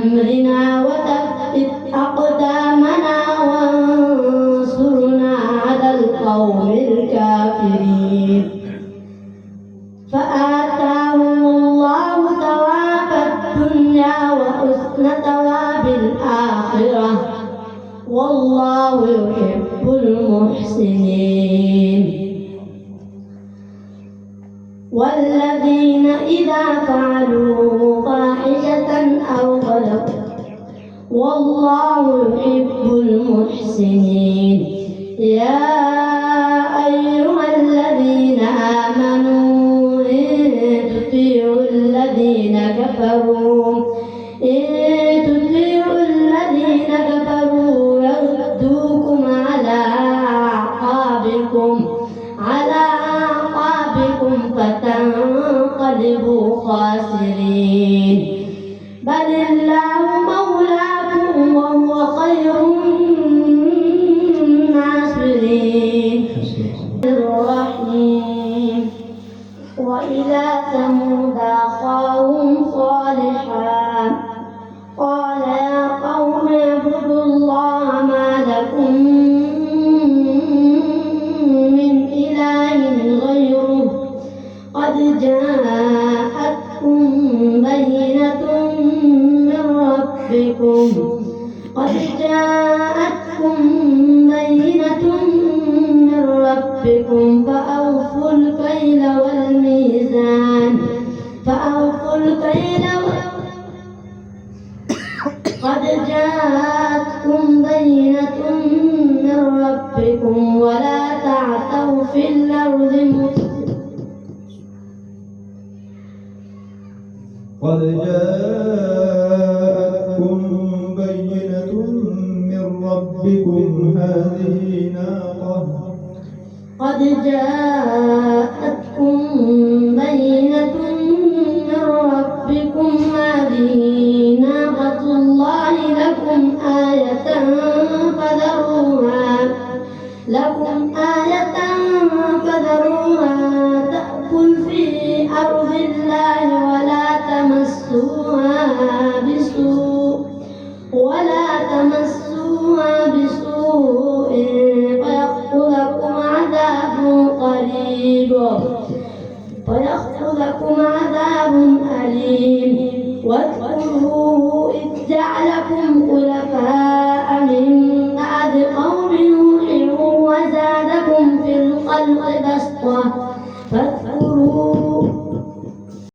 أمرنا وثبت أقدامنا وانصرنا على القوم الكافرين. فآتاهم الله ثواب الدنيا وحسن ثواب الآخرة والله يحب المحسنين. والذين إذا فعلوا فاحشة أو ظلموا والله يحب المحسنين. يا أيها الذين آمنوا إن تطيعوا الذين كفروا يردوكم على أعقابكم فتنقلبوا خاسرين. بل الله مولاكم وهو خير الناصرين. الرحيم. وإلى ثمود أخاهم صالحا قال يا قوم اعبدوا الله ما لكم من إله غيره قد جاءتكم بينة من ربكم فأوفوا الكيل والميزان قد جاءتكم بينة من ربكم ولا تعثوا في الأرض قد جاءتكم بينة من ربكم هذه ناقة